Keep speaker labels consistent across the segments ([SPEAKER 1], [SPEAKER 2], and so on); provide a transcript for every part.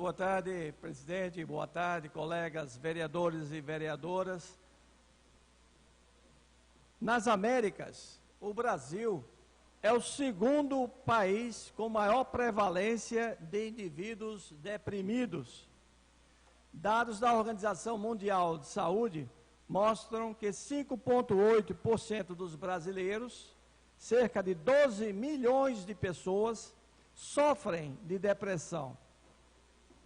[SPEAKER 1] boa tarde, presidente, boa tarde, colegas vereadores e vereadoras. Nas Américas, o Brasil é o segundo país com maior prevalência de indivíduos deprimidos. Dados da Organização Mundial de Saúde mostram que 5,8% dos brasileiros, cerca de 12 milhões de pessoas, sofrem de depressão.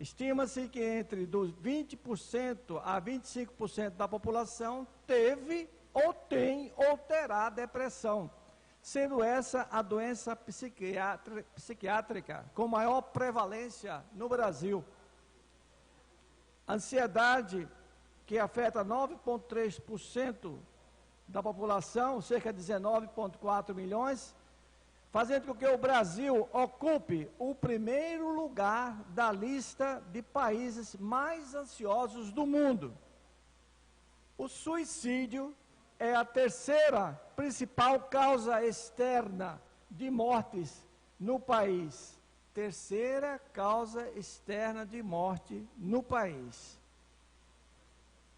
[SPEAKER 1] Estima-se que entre dos 20% a 25% da população teve ou tem ou terá depressão, sendo essa a doença psiquiátrica com maior prevalência no Brasil. Ansiedade, que afeta 9,3% da população, cerca de 19,4 milhões, fazendo com que o Brasil ocupe o primeiro lugar da lista de países mais ansiosos do mundo. O suicídio é a terceira principal causa externa de mortes no país. Terceira causa externa de morte no país.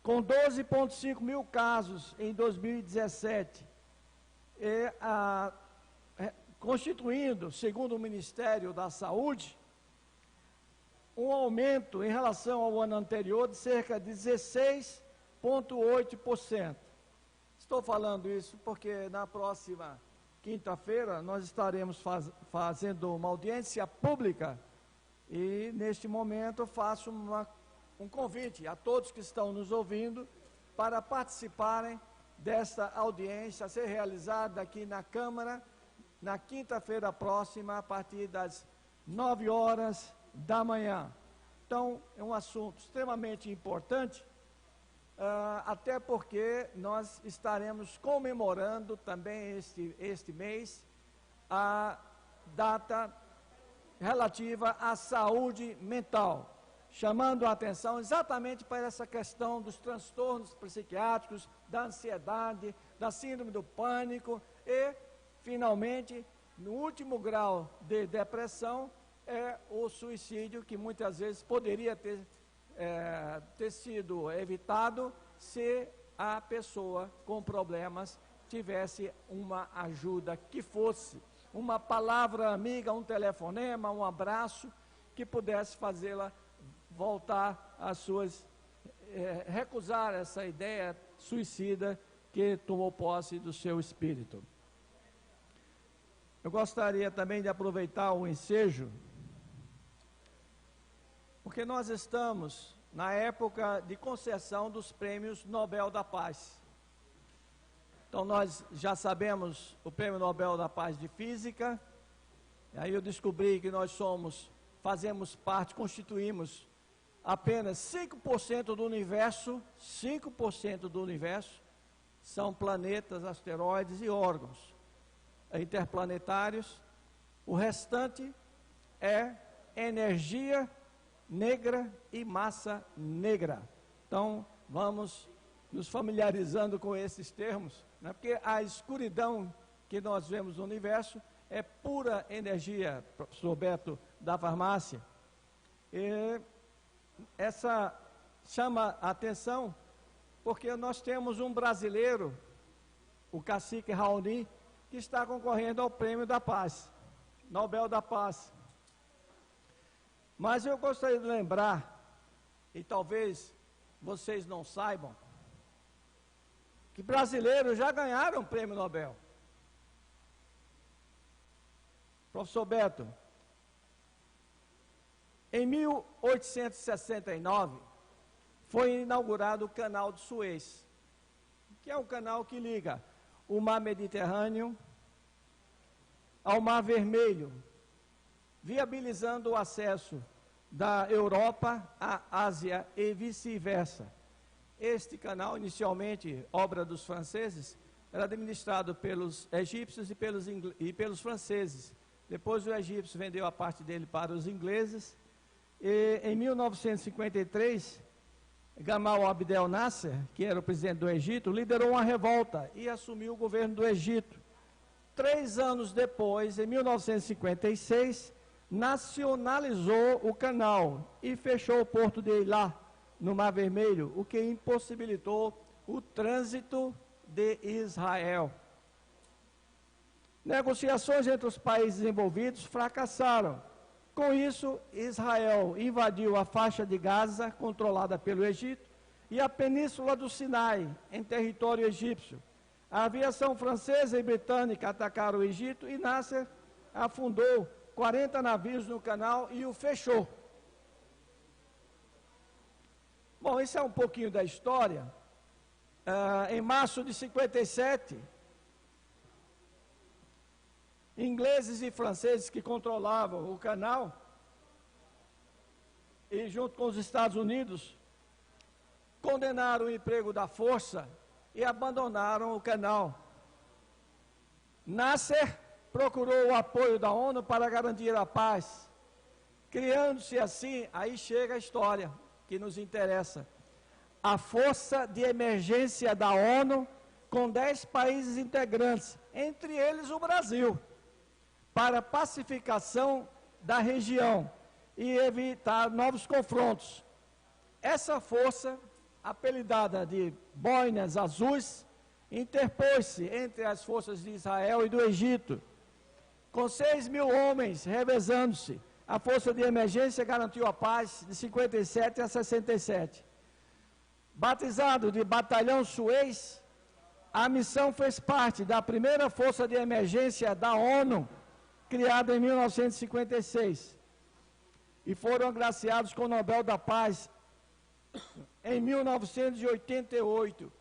[SPEAKER 1] Com 12,5 mil casos em 2017, constituindo, segundo o Ministério da Saúde, um aumento em relação ao ano anterior de cerca de 16,8%. Estou falando isso porque na próxima quinta-feira nós estaremos fazendo uma audiência pública e neste momento eu faço um convite a todos que estão nos ouvindo para participarem desta audiência a ser realizada aqui na Câmara na quinta-feira próxima, a partir das 9 horas da manhã. Então, é um assunto extremamente importante, até porque nós estaremos comemorando também este mês a data relativa à saúde mental, chamando a atenção exatamente para essa questão dos transtornos psiquiátricos, da ansiedade, da síndrome do pânico e, finalmente, no último grau de depressão, é o suicídio, que muitas vezes poderia ter sido evitado se a pessoa com problemas tivesse uma ajuda que fosse uma palavra amiga, um telefonema, um abraço, que pudesse fazê-la voltar às suas, recusar essa ideia suicida que tomou posse do seu espírito. Eu gostaria também de aproveitar o ensejo, porque nós estamos na época de concessão dos prêmios Nobel da Paz. Então nós já sabemos o Prêmio Nobel da Paz de Física, aí eu descobri que nós fazemos parte, constituímos apenas 5% do universo, 5% do universo são planetas, asteroides e órgãos interplanetários. O restante é energia negra e massa negra. Então, vamos nos familiarizando com esses termos, né? Porque a escuridão que nós vemos no universo é pura energia, professor Beto, da farmácia. E essa chama a atenção porque nós temos um brasileiro, o cacique Raoni, que está concorrendo ao Prêmio da Paz, Nobel da Paz. Mas eu gostaria de lembrar, e talvez vocês não saibam, que brasileiros já ganharam o Prêmio Nobel. Professor Beto, em 1869, foi inaugurado o Canal de Suez, que é um canal que liga o Mar Mediterrâneo ao Mar Vermelho, viabilizando o acesso da Europa à Ásia e vice-versa. Este canal, inicialmente obra dos franceses, era administrado pelos egípcios e pelos franceses. Depois o egípcio vendeu a parte dele para os ingleses. E em 1953, Gamal Abdel Nasser, que era o presidente do Egito, liderou uma revolta e assumiu o governo do Egito. 3 anos depois, em 1956, nacionalizou o canal e fechou o porto de Eilat, no Mar Vermelho, o que impossibilitou o trânsito de Israel. Negociações entre os países envolvidos fracassaram. Com isso, Israel invadiu a faixa de Gaza, controlada pelo Egito, e a península do Sinai, em território egípcio. A aviação francesa e britânica atacaram o Egito e Nasser afundou 40 navios no canal e o fechou. Bom, isso é um pouquinho da história. Em março de 57, ingleses e franceses que controlavam o canal, e junto com os Estados Unidos, condenaram o emprego da força e abandonaram o canal. Nasser procurou o apoio da ONU para garantir a paz, criando-se assim, aí chega a história que nos interessa, a Força de Emergência da ONU, com 10 países integrantes, entre eles o Brasil, para pacificação da região e evitar novos confrontos. Essa força, apelidada de Boinas Azuis, interpôs-se entre as forças de Israel e do Egito. Com 6.000 homens revezando-se, a Força de Emergência garantiu a paz de 57 a 67. Batizado de Batalhão Suez, a missão fez parte da primeira Força de Emergência da ONU, criada em 1956, e foram agraciados com o Nobel da Paz em 1988.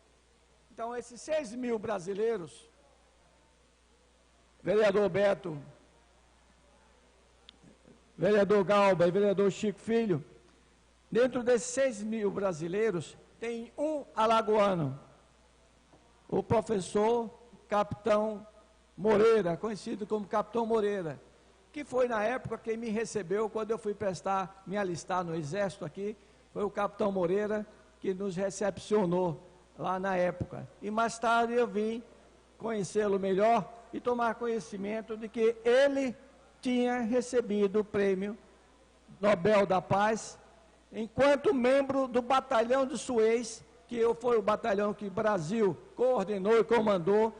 [SPEAKER 1] Então, esses 6.000 brasileiros, vereador Beto, vereador Galba e vereador Chico Filho, dentro desses 6.000 brasileiros, tem um alagoano, o professor Capitão Moreira, conhecido como Capitão Moreira, que foi na época quem me recebeu quando eu fui me alistar no Exército aqui, foi o Capitão Moreira que nos recepcionou lá na época. E mais tarde eu vim conhecê-lo melhor e tomar conhecimento de que ele tinha recebido o Prêmio Nobel da Paz, enquanto membro do Batalhão de Suez, que foi o batalhão que o Brasil coordenou e comandou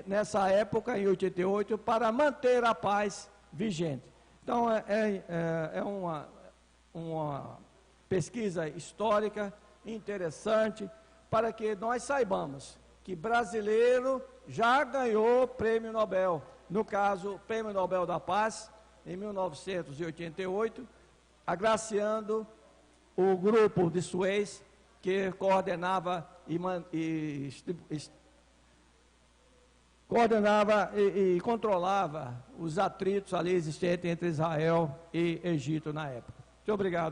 [SPEAKER 1] nessa época, em 88, para manter a paz vigente. Então, é uma pesquisa histórica interessante para que nós saibamos que brasileiro já ganhou Prêmio Nobel. No caso, o Prêmio Nobel da Paz, em 1988, agraciando o grupo de Suez, que coordenava e controlava os atritos ali existentes entre Israel e Egito na época. Muito obrigado.